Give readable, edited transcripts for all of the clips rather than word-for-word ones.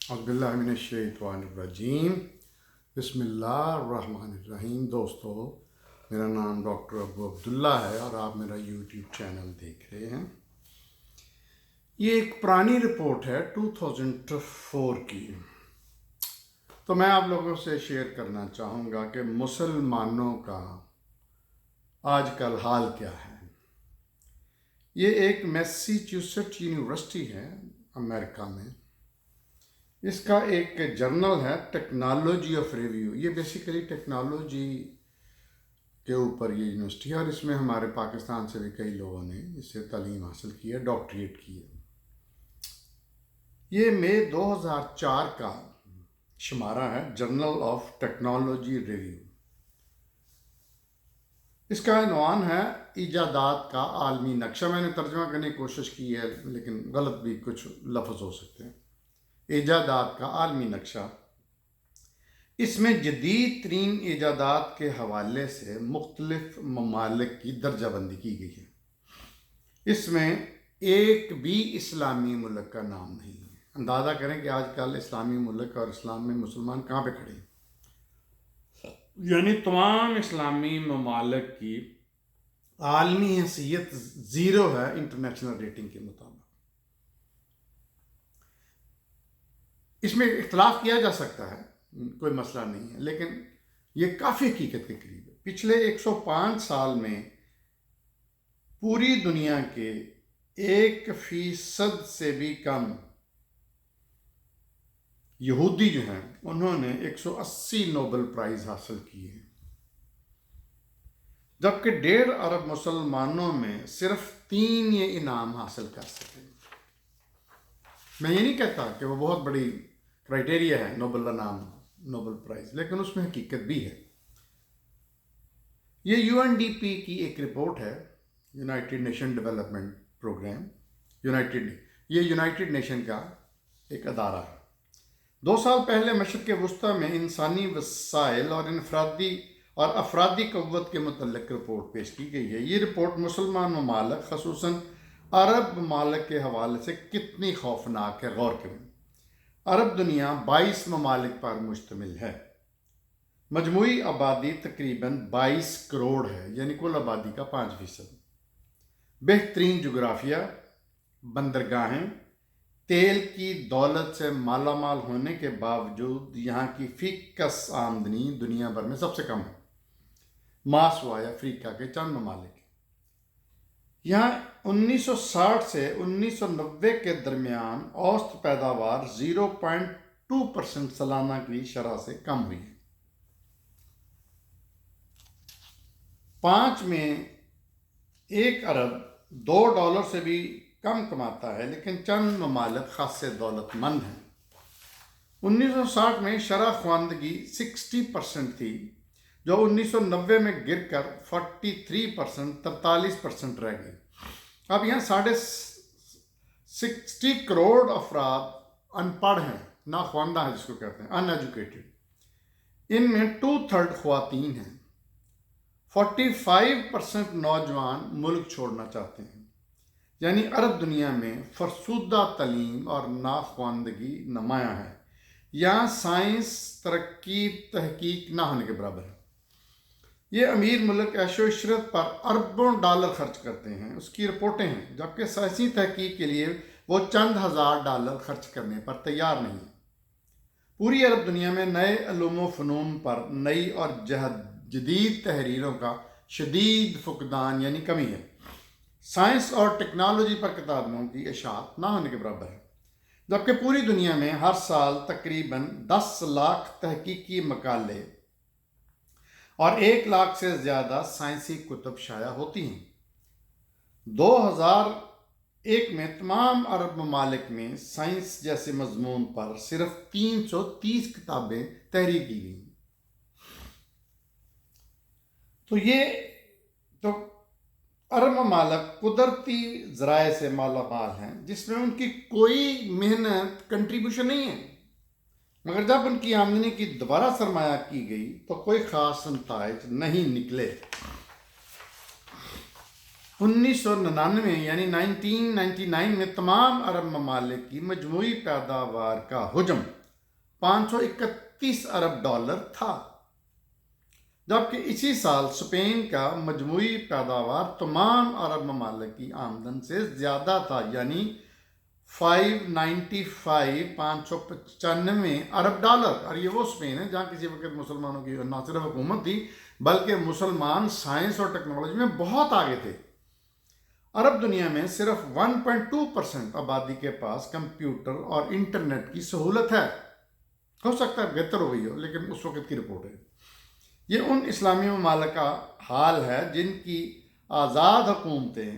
अज़बिल्लाहिमिनश्शैतानिर्रजीम बिस्मिल्लाहिर्रहमानिर्रहीम। दोस्तों, मेरा नाम डॉक्टर अबू अब्दुल्ला है और आप मेरा यूट्यूब चैनल देख रहे हैं। ये एक पुरानी रिपोर्ट है 2004 की। तो मैं आप लोगों से शेयर करना चाहूँगा कि मुसलमानों का आजकल हाल क्या है। ये एक मैसाचुसेट्स यूनिवर्सिटी है अमेरिका में। इसका एक जर्नल है टेक्नोलॉजी ऑफ रिव्यू। ये बेसिकली टेक्नोलॉजी के ऊपर ये यूनिवर्सिटी है और इसमें हमारे पाकिस्तान से भी कई लोगों ने इससे तालीम हासिल की है, डॉक्टरेट की है। ये मई 2004 का शुमारा है, जर्नल ऑफ टेक्नोलॉजी रिव्यू। इसका उन्वान है ईजादात का आलमी नक्शा। मैंने तर्जुमा करने की कोशिश की है लेकिन गलत भी कुछ लफ्ज़ हो सकते हैं। ईजादात का आलमी नक्शा। इसमें जदीद तरीन ईजादात के हवाले से मुख्तलिफ ममालिक की दर्जाबंदी की गई है। इसमें एक भी इस्लामी मुल्क का नाम नहीं है। अंदाज़ा करें कि आजकल इस्लामी मुल्क और इस्लाम में मुसलमान कहाँ पे खड़े हैं। यानी तमाम इस्लामी ममालिक की आलमी हैसियत ज़ीरो है इंटरनेशनल रेटिंग के मुताबिक। इसमें इख्तलाफ किया जा सकता है, कोई मसला नहीं है, लेकिन ये काफ़ी हकीकत के करीब है। पिछले 105 साल में पूरी दुनिया के 1% से भी कम यहूदी जो हैं उन्होंने 180 नोबेल प्राइज़ हासिल किए हैं, जबकि 1.5 अरब मुसलमानों में सिर्फ 3 ये इनाम हासिल कर सके। मैं ये नहीं कहता कि वो बहुत बड़ी क्राइटेरिया है नोबेल प्राइज़, लेकिन उसमें हकीकत भी है। ये UNDP की एक रिपोर्ट है, यूनाइटेड नेशन डेवलपमेंट प्रोग्राम। ये यूनाइटेड नेशन का एक अदारा है। 2 साल पहले मशरिक़ वस्ता में इंसानी वसाइल और अफरादी क़ुव्वत के मुतल्लिक़ रिपोर्ट पेश की गई है। ये रिपोर्ट मुसलमान ममालिक ख़ुसूसन अरब ममालिक के हवाले से कितनी खौफनाक है, गौर करें। अरब दुनिया 22 ममालिक पर मुश्तमिल है। मजमूई आबादी तकरीबन 22 करोड़ है, यानी कुल आबादी का 5%। बेहतरीन जोग्राफिया, बंदरगाहें, तेल की दौलत से मालामाल होने के बावजूद यहाँ की फ़ीकस आमदनी दुनिया भर में सबसे कम है। मासवाई अफ्रीका के चंद ममालिक। यहाँ 1960 से 1990 के दरमियान औसत पैदावार 0.2% सालाना की शरह से कम हुई है। 5 में 1 अरब $2 से भी कम कमाता है, लेकिन चंद ममालिक खासे दौलतमंद हैं। 1960 में शरह ख्वानदगी 60% थी, जो 1990 में गिरकर 43% रह गई। अब यहाँ 60 करोड़ अफराद अनपढ़ हैं, नाख्वानदा है जिसको कहते हैं, अनएजुकेटेड। इनमें 2/3 ख्वातीन हैं। 45% नौजवान मुल्क छोड़ना चाहते हैं। यानी अरब दुनिया में फरसुदा तलीम और नाख्वानदगी नुमायाँ है। यहाँ साइंस तरक्की तहकीक ना होने के बराबर है। ये अमीर मुल्क ऐशो इशरत पर अरबों डॉलर खर्च करते हैं, उसकी रिपोर्टें हैं, जबकि साइंसी तहकीक के लिए वो चंद हज़ार डॉलर खर्च करने पर तैयार नहीं है। पूरी अरब दुनिया में नए उलूम व फ़नून पर नई और जदीद तहरीरों का शदीद फुकदान यानी कमी है। साइंस और टेक्नोलॉजी पर किताबों की इशाअत ना होने के बराबर है, जबकि पूरी दुनिया में हर साल तकरीबन 10 लाख तहकीकी मकाले और 1 लाख से ज़्यादा साइंसी कुतुब शाया होती हैं। 2001 में तमाम अरब ममालिक में साइंस जैसे मजमून पर सिर्फ 330 किताबें तहरीर की गई। तो अरब ममालिक कुदरती ज़राए से मालामाल हैं, जिसमें उनकी कोई मेहनत कंट्रीब्यूशन नहीं है, मगर जब उनकी आमदनी की दोबारा सरमाया की गई तो कोई ख़ास नताइज नहीं निकले। 1999 یعنی 1999 میں تمام عرب ممالک کی مجموعی پیداوار کا حجم 531 ارب ڈالر تھا، جبکہ اسی سال اسپین کا مجموعی پیداوار تمام عرب ممالک کی آمدن سے زیادہ تھا، یعنی 595 ارب ڈالر۔ اور یہ وہ اسپین ہے جہاں کسی وقت مسلمانوں کی نہ صرف حکومت تھی بلکہ مسلمان سائنس اور ٹیکنالوجی میں بہت آگے تھے۔ عرب دنیا میں صرف 1.2% آبادی کے پاس کمپیوٹر اور انٹرنیٹ کی سہولت ہے۔ ہو سکتا ہے بہتر ہو گئی ہو، لیکن اس وقت کی رپورٹ ہے۔ یہ ان اسلامی ممالک کا حال ہے جن کی آزاد حکومتیں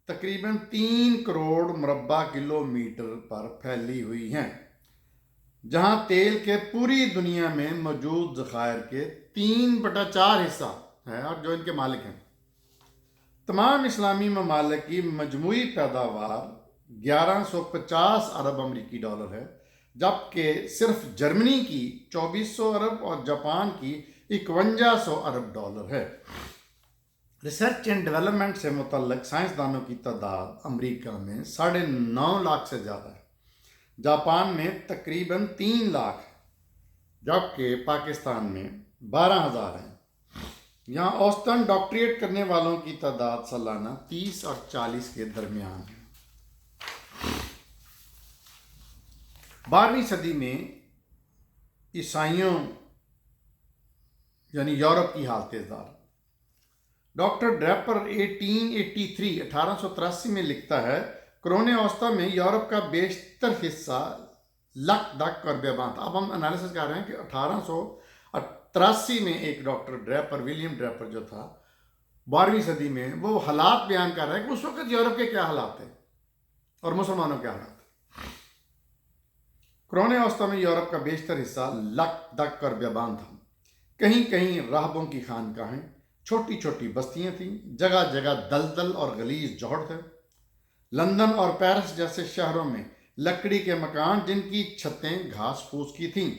تقریباً 3 کروڑ مربع کلومیٹر پر پھیلی ہوئی ہیں، جہاں تیل کے پوری دنیا میں موجود ذخائر کے 3/4 حصہ ہے اور جو ان کے مالک ہیں۔ تمام اسلامی ممالک کی مجموعی پیداوار 1150 ارب امریکی ڈالر ہے، جبکہ صرف جرمنی کی 2400 ارب اور جاپان کی 5100 ارب ڈالر ہے۔ ریسرچ اینڈ ڈیولپمنٹ سے متعلق سائنسدانوں کی تعداد امریکہ میں 9.5 لاکھ سے زیادہ ہے، جاپان میں تقریباً 3 لاکھ ہے، جبکہ پاکستان میں 12,000 ہیں۔ یہاں اوسطاً ڈاکٹریٹ کرنے والوں کی تعداد سالانہ 30 اور 40 کے درمیان ہے۔ 12ویں صدی میں عیسائیوں یعنی یورپ کی حالت ازدار۔ ڈاکٹر ڈریپر 1883 میں لکھتا ہے، قرون اوسطی میں یورپ کا بیشتر حصہ لک دک اور بیاباں تھا۔ اب ہم انالیسس کر رہے ہیں کہ 1883 میں ایک ڈاکٹر ڈریپر، ولیم ڈریپر جو تھا 12ویں صدی میں، وہ حالات بیان کر رہا ہے کہ اس وقت یورپ کے کیا حالات تھے اور مسلمانوں کے حالات تھے۔ قرون اوسطی میں یورپ کا بیشتر حصہ لک دک اور بیاباں تھا۔ کہیں کہیں راہبوں کی خانقاہیں، چھوٹی چھوٹی بستیاں تھیں، جگہ جگہ دلدل اور غلیظ جوہر تھے۔ لندن اور پیرس جیسے شہروں میں لکڑی کے مکان جن کی چھتیں گھاس پھوس کی تھیں،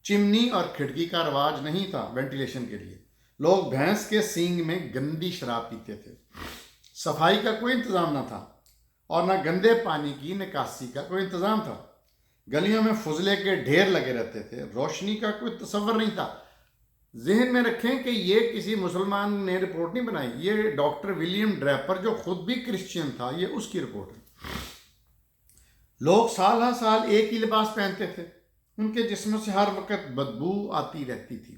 چمنی اور کھڑکی کا رواج نہیں تھا وینٹیلیشن کے لیے۔ لوگ بھینس کے سینگ میں گندی شراب پیتے تھے۔ صفائی کا کوئی انتظام نہ تھا اور نہ گندے پانی کی نکاسی کا کوئی انتظام تھا۔ گلیوں میں فضلے کے ڈھیر لگے رہتے تھے۔ روشنی کا کوئی تصور نہیں تھا۔ ذہن میں رکھیں کہ یہ کسی مسلمان نے رپورٹ نہیں بنائی، یہ ڈاکٹر ولیم ڈریپر جو خود بھی کرسچین تھا، یہ اس کی رپورٹ ہے۔ لوگ سال ہر سال ایک ہی لباس پہنتے تھے۔ ان کے جسموں سے ہر وقت بدبو آتی رہتی تھی۔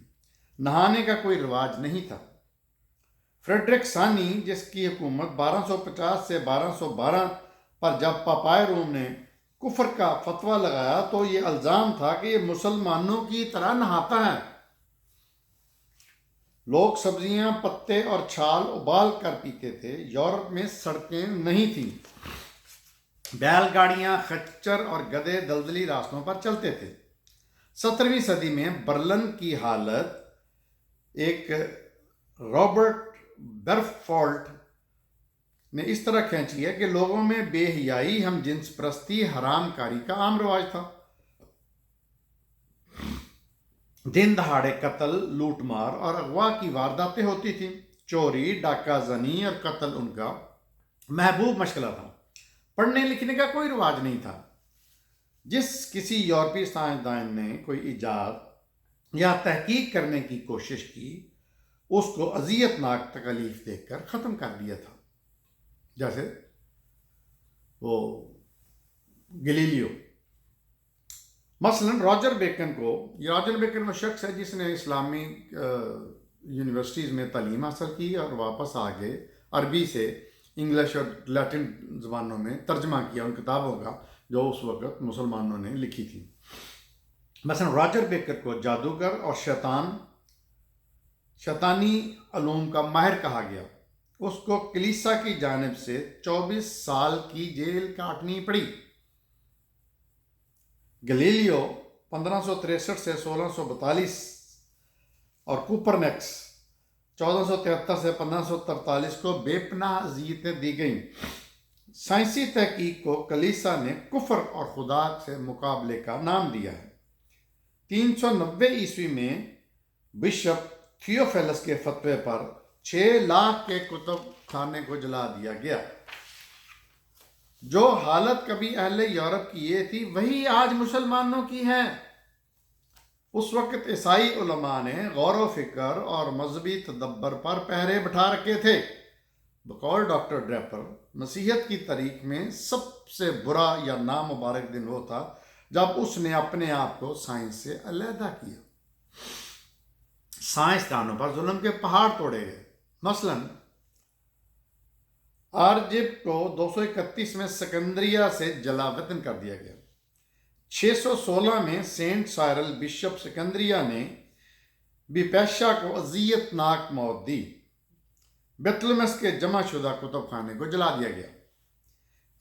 نہانے کا کوئی رواج نہیں تھا۔ فریڈرک ثانی، جس کی حکومت 1250 سے 1212 پر جب پاپائے روم نے کفر کا فتویٰ لگایا تو یہ الزام تھا کہ یہ مسلمانوں کی طرح نہاتا ہے۔ لوگ سبزیاں، پتے اور چھال ابال کر پیتے تھے۔ یورپ میں سڑکیں نہیں تھیں۔ بیل گاڑیاں، خچر اور گدھے دلدلی راستوں پر چلتے تھے۔ 17ویں صدی میں برلن کی حالت ایک رابرٹ برفورٹ نے اس طرح کھینچی ہے کہ لوگوں میں بے حیائی، ہم جنس پرستی، حرام کاری کا عام رواج تھا۔ دن دہاڑے قتل، لوٹ مار اور اغوا کی وارداتیں ہوتی تھیں۔ چوری، ڈاکہ زنی اور قتل ان کا محبوب مشغلہ تھا۔ پڑھنے لکھنے کا کوئی رواج نہیں تھا۔ جس کسی یورپی سائنسدان نے کوئی ایجاد یا تحقیق کرنے کی کوشش کی، اس کو اذیت ناک تکالیف دیکھ کر ختم کر دیا تھا، جیسے وہ گلیلیو۔ مثلا راجر بیکن وہ شخص ہے جس نے اسلامی یونیورسٹیز میں تعلیم حاصل کی اور واپس آگے عربی سے انگلش اور لیٹن زبانوں میں ترجمہ کیا ان کتابوں کا جو اس وقت مسلمانوں نے لکھی تھی۔ مثلا راجر بیکر کو جادوگر اور شیطانی علوم کا ماہر کہا گیا۔ اس کو کلیسا کی جانب سے 24 سال کی جیل کاٹنی پڑی۔ گلیلیو 1563 سے 1642 اور کوپرنکس 1473 سے 1543 کو بے پناہ اذیتیں دی گئیں۔ سائنسی تحقیق کو کلیسا نے کفر اور خدا سے مقابلے کا نام دیا ہے۔ 390 عیسوی میں بشپ تھیوفیلس کے فتوے پر 6 लाख के कुतुब खाने को जला दिया गया। जो हालत कभी अहले यूरोप की ये थी वही आज मुसलमानों की है। उस वक्त ईसाई उलमा ने गौर व फिक्र और मजहबी तदब्बर पर पहरे बिठा रखे थे। बकौल डॉक्टर ड्रेपर, मसीहत की तारीख में सबसे बुरा या नामुबारक दिन वो था जब उसने अपने आप को साइंस से अलहदा किया। साइंसदानों पर जुल्म के पहाड़ तोड़े गए। मसलन आर्जिब को 231 में सिकंदरिया से जलावतन कर दिया गया। 616 में सेंट साइरल बिशप सिकंदरिया ने बिपैशा को अजियतनाक मौत दी। बेतलमस के जमा शुदा कुतुब खाने को जला दिया गया।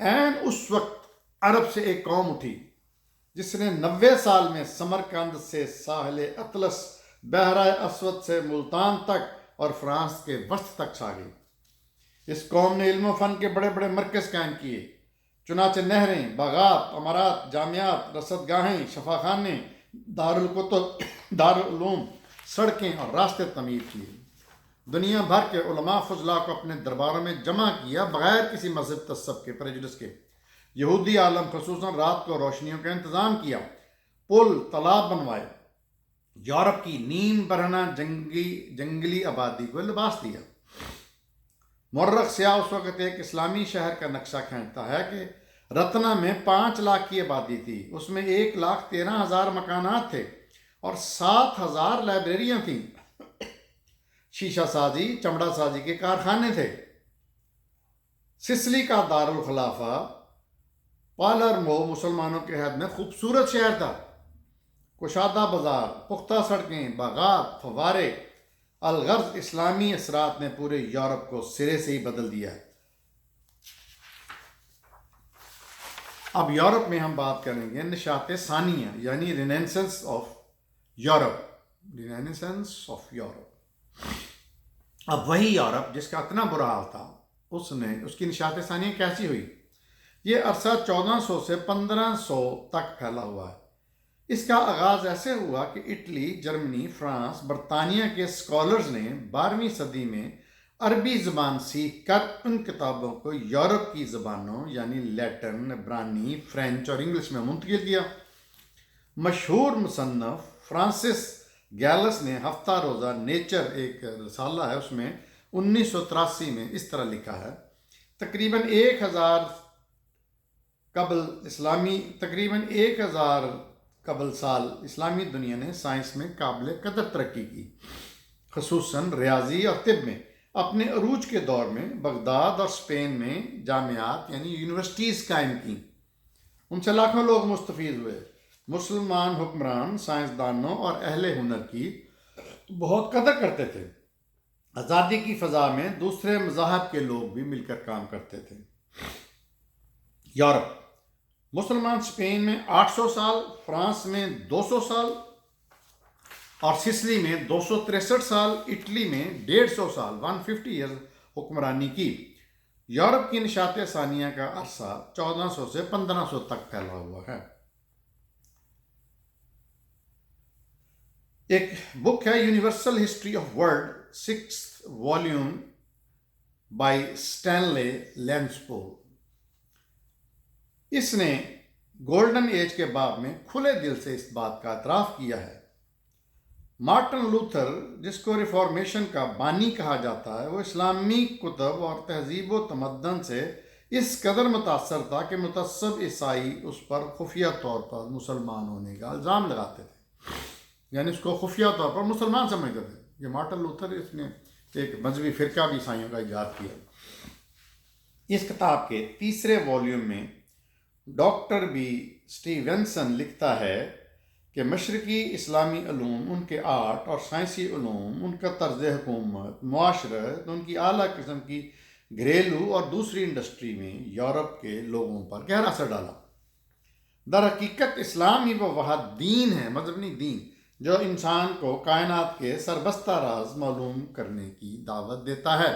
एन उस वक्त अरब से एक कौम उठी जिसने 90 साल में समरकंद से साहिल अतलस, बहरा अस्वद से मुल्तान तक और फ्रांस के वस्त तक छा गई। इस कौम ने इल्म फ़न के बड़े बड़े मरकज़ कायम किए। चुनाचे नहरें, बागात, अमारात, जामियात, रसदगाहें, शफाखाने, दारुल कुतुब, दारुल उलूम, सड़कें और रास्ते तमीर किए। दुनिया भर के उलमा फजला को अपने दरबारों में जमा किया बगैर किसी मजहब तसब के, प्रेजुडिस के। यहूदी आलम खसूसन रात को रोशनियों का इंतज़ाम किया, पुल तालाब बनवाए, यूरोप की नीम बरहना जंगली आबादी को लिबास दिया। मुर्रख सियाह उस वक्त एक इस्लामी शहर का नक्शा खींचता है कि रत्ना में 5 लाख की आबादी थी। उसमें 1,13,000 मकानात थे और 7,000 लाइब्रेरियाँ थीं। शीशा साजी, चमड़ा साजी के कारखाने थे। सिसली का दारुल खिलाफा पालरमो मुसलमानों के हद में खूबसूरत शहर था। कुशादा बाजार, पुख्ता सड़कें, बागात, फवारे, अलगर्ज इस्लामी असरात ने पूरे यूरोप को सिरे से ही बदल दिया है। अब यूरोप में हम बात करेंगे निशात सानिया यानी renaissance of Europe. Renaissance of Europe. अब वही यूरोप जिसका इतना बुरा हाल था उसकी निशात सानिया कैसी हुई? ये अरसा 1400 से 1500 तक फैला हुआ है। इसका आगाज़ ऐसे हुआ कि इटली, जर्मनी, फ्रांस, बरतानिया के स्कॉलर्स ने 12वीं सदी में अरबी ज़बान सीख कर उन किताबों को यूरोप की ज़बानों यानी लैटिन, इब्रानी, फ्रेंच और इंग्लिश में मुंतकिल किया। मशहूर मुसन्नफ़ फ्रांसिस गैलस ने हफ्ता रोज़ा नेचर एक रसाला है, उसमें 1983 में इस तरह लिखा है, तकरीबन 1000 कबल साल इस्लामी दुनिया ने साइंस में काबिल कदर तरक्की की, खसूसन रियाजी और तिब में। अपने अरूज के दौर में बगदाद और स्पेन में जामियात यानी यूनिवर्सिटीज़ कायम की। उनसे लाखों लोग मुस्तफ़ीद हुए। मुसलमान हुक्मरान साइंसदानों और अहले हुनर की बहुत कदर करते थे। आज़ादी की फ़ज़ा में दूसरे मज़ाहब के लोग भी मिलकर काम करते थे। यूरोप, मुसलमान स्पेन में 800 साल, फ्रांस में 200 साल और सिसली में 263 साल, इटली में 150 साल 150 ईयर्स हुक्मरानी की। यूरोप की निशात सानिया का अरसा 1400 से 1500 तक फैला हुआ है। एक बुक है universal history of world, 6th volume by Stanley Lane Poole. इसने गोल्डन एज के बाब में खुले दिल से इस बात का एतराफ़ किया है। मार्टिन लूथर, जिसको रिफॉर्मेशन का बानी कहा जाता है, वो इस्लामी कुतब और तहजीब व तमद्दन से इस कदर मुतासर था कि मुतअस्सब ईसाई उस पर खुफिया तौर पर मुसलमान होने का इल्ज़ाम लगाते थे, यानी उसको खुफिया तौर पर मुसलमान समझते थे। ये मार्टिन लूथर, इसने एक मजहबी फ़िरका भी ईसाइयों का इजाद किया। इस किताब के 3रे वॉल्यूम में डॉक्टर बी स्टीवेंसन लिखता है कि मशरकी इस्लामी उलूम, उनके आर्ट और साइंसी उलूम, उनका तर्ज हुकूमत, मुआशरत, उनकी आला किस्म की घरेलू और दूसरी इंडस्ट्री में यूरोप के लोगों पर गहरा असर डाला। दर हकीकत इस्लाम ही वो वह दीन है, मजहब नहीं दीन, जो इंसान को कायनात के सरबस्ता राज मालूम करने की दावत देता है,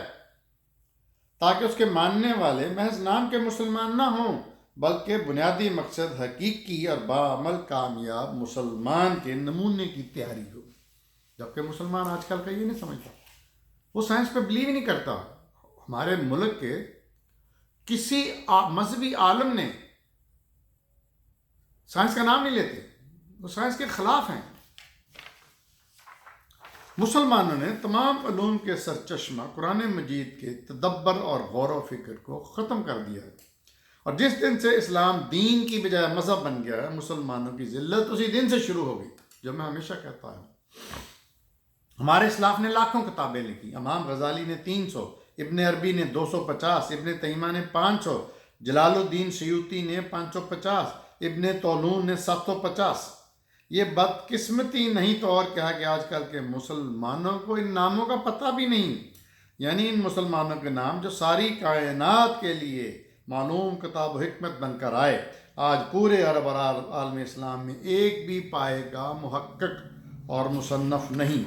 ताकि उसके मानने वाले महज नाम के मुसलमान ना हों, बल्कि बुनियादी मकसद हकीकी और बाअमल कामयाब मुसलमान के नमूने की तैयारी हो। जबकि मुसलमान आजकल का ये नहीं समझता, وہ سائنس پہ بلیو ہی نہیں کرتا. ہمارے ملک کے کسی مذہبی عالم نے سائنس کا نام نہیں لیتے، وہ سائنس کے خلاف ہیں. مسلمانوں نے تمام علوم کے سرچشمہ قرآن مجید کے تدبر اور غور و فکر کو ختم کر دیا ہے. اور جس دن سے اسلام دین کی بجائے مذہب بن گیا ہے، مسلمانوں کی ذلت اسی دن سے شروع ہو گئی. جو میں ہمیشہ کہتا ہوں، ہمارے اسلاف نے لاکھوں کتابیں لکھی. امام غزالی نے 300، ابن عربی نے 250، ابن تیمیہ نے 500، جلال الدین سیوطی نے 550، ابن طولون نے 750. یہ بدقسمتی نہیں تو اور کیا کہ آج کل کے مسلمانوں کو ان ناموں کا پتہ بھی نہیں. یعنی ان مسلمانوں کے نام جو ساری کائنات کے لیے معلوم کتاب و حکمت بن کر آئے، آج پورے عرب اور عالم اسلام میں ایک بھی پائے گا محقق اور مصنف نہیں.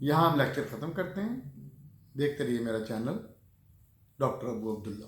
یہاں ہم لیکچر ختم کرتے ہیں. دیکھتے رہیے میرا چینل ڈاکٹر ابو عبداللہ.